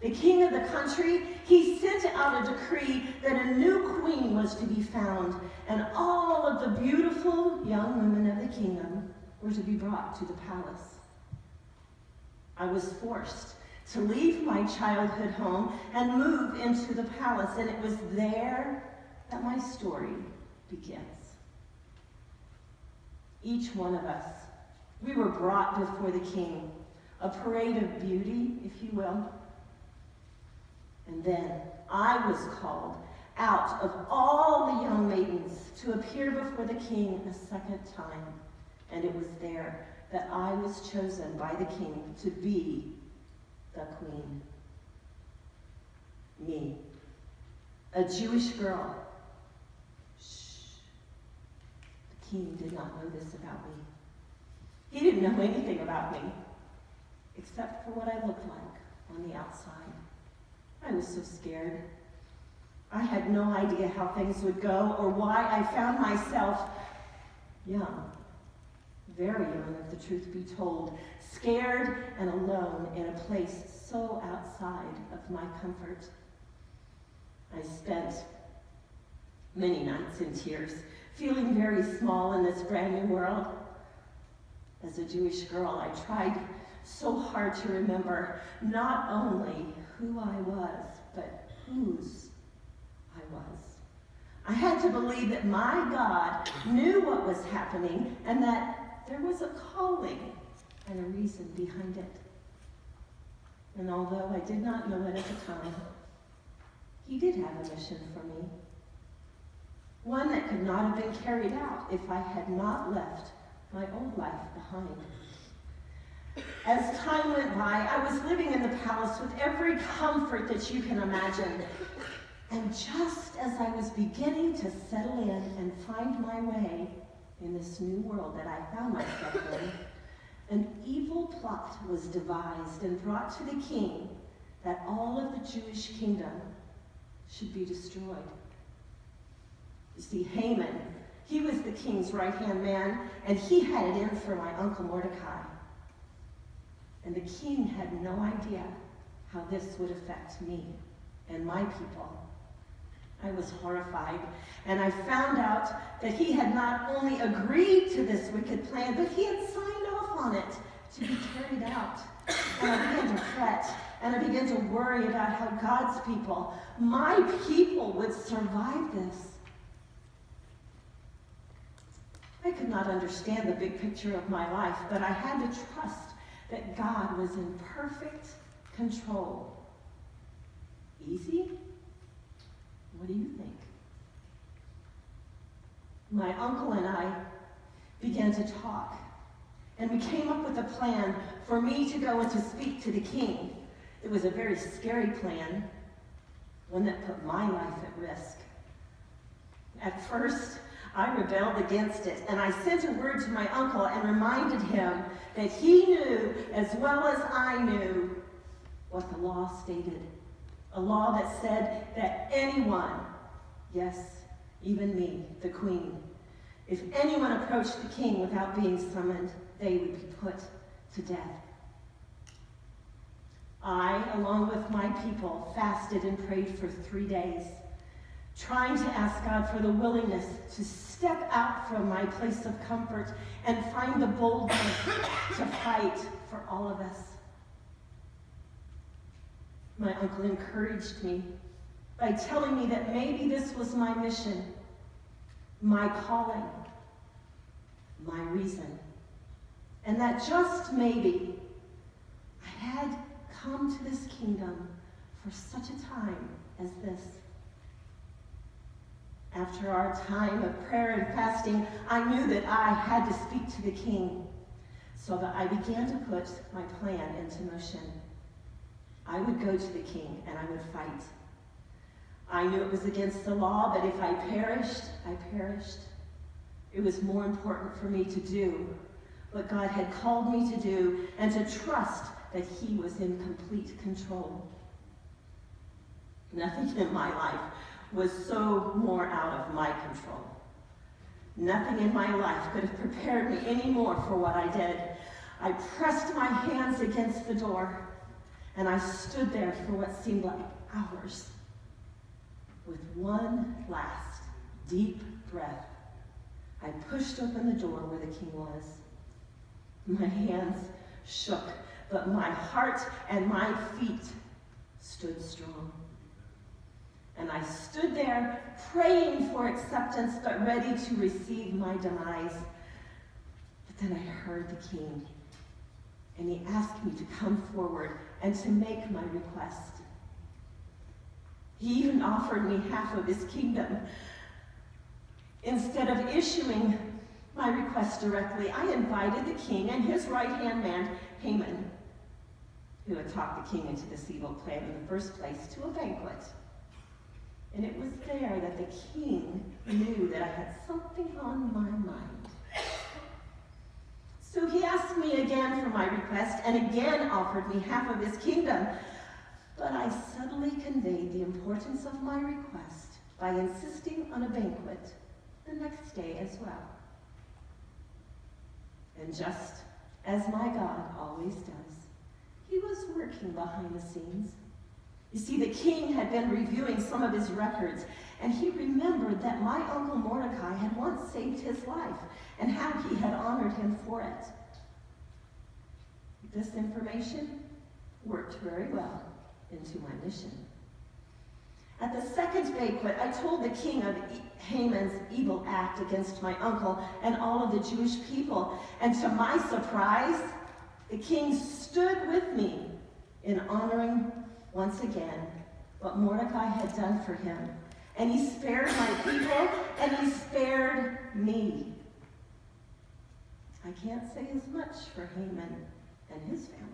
the king of the country, he sent out a decree that a new queen was to be found, and all of the beautiful young women of the kingdom were to be brought to the palace. I was forced to leave my childhood home and move into the palace, and it was there that my story begins. Each one of us, we were brought before the king, a parade of beauty, if you will. And then I was called out of all the young maidens to appear before the king a second time. And it was there that I was chosen by the king to be the queen. Me, a Jewish girl. Shh. The king did not know this about me. He didn't know anything about me, except for what I looked like on the outside. I was so scared. I had no idea how things would go or why I found myself young, very young if the truth be told, scared and alone in a place so outside of my comfort. I spent many nights in tears, feeling very small in this brand new world. As a Jewish girl, I tried so hard to remember not only who I was, but whose I was. I had to believe that my God knew what was happening and that there was a calling and a reason behind it. And although I did not know it at the time, he did have a mission for me. One that could not have been carried out if I had not left my old life behind. As time went by, I was living in the palace with every comfort that you can imagine. And just as I was beginning to settle in and find my way in this new world that I found myself in, an evil plot was devised and brought to the king that all of the Jewish kingdom should be destroyed. You see, Haman, he was the king's right-hand man, and he had it in for my uncle Mordecai. And the king had no idea how this would affect me and my people. I was horrified, and I found out that he had not only agreed to this wicked plan, but he had signed off on it to be carried out. And I began to fret, and I began to worry about how God's people, my people, would survive this. I could not understand the big picture of my life, but I had to trust that God was in perfect control. Easy? What do you think? My uncle and I began to talk, and we came up with a plan for me to go and to speak to the king. It was a very scary plan, one that put my life at risk. At first, I rebelled against it, and I sent a word to my uncle and reminded him that he knew, as well as I knew, what the law stated. A law that said that anyone, yes, even me, the queen, if anyone approached the king without being summoned, they would be put to death. I, along with my people, fasted and prayed for 3 days, trying to ask God for the willingness to step out from my place of comfort and find the boldness to fight for all of us. My uncle encouraged me by telling me that maybe this was my mission, my calling, my reason, and that just maybe I had come to this kingdom for such a time as this. After our time of prayer and fasting, I knew that I had to speak to the king, so that I began to put my plan into motion. I would go to the king and I would fight. I knew it was against the law, but if I perished, I perished. It was more important for me to do what God had called me to do and to trust that he was in complete control. Nothing in my life was so more out of my control. Nothing in my life could have prepared me any more for what I did. I pressed my hands against the door, And I stood there for what seemed like hours. With one last deep breath, I pushed open the door where the king was. My hands shook, but my heart and my feet stood strong. And I stood there praying for acceptance, but ready to receive my demise. But then I heard the king, and he asked me to come forward and to make my request. He even offered me half of his kingdom. Instead of issuing my request directly, I invited the king and his right-hand man, Haman, who had talked the king into this evil plan in the first place, to a banquet. And it was there that the king knew that I had something on my mind. So he asked me again for my request and again offered me half of his kingdom. But I subtly conveyed the importance of my request by insisting on a banquet the next day as well. And just as my God always does, he was working behind the scenes. You see, the king had been reviewing some of his records, and he remembered that my uncle Mordecai had once saved his life and how he had honored him for it. This information worked very well into my mission. At the second banquet, I told the king of Haman's evil act against my uncle and all of the Jewish people, and to my surprise, the king stood with me in honoring once again what Mordecai had done for him. And he spared my people, and he spared me. I can't say as much for Haman and his family.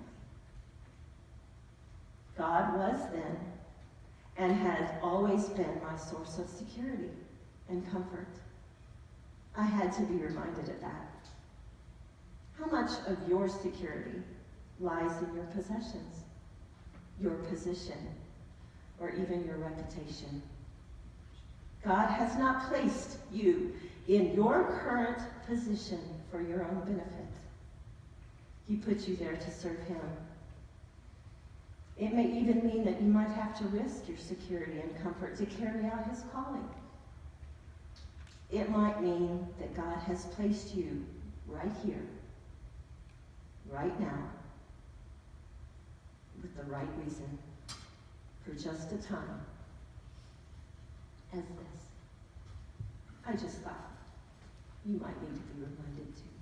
God was then and has always been my source of security and comfort. I had to be reminded of that. How much of your security lies in your possessions, your position, or even your reputation? God has not placed you in your current position for your own benefit. He put you there to serve him. It may even mean that you might have to risk your security and comfort to carry out his calling. It might mean that God has placed you right here, right now, with the right reason, for just a time as this. I just thought you might need to be reminded too.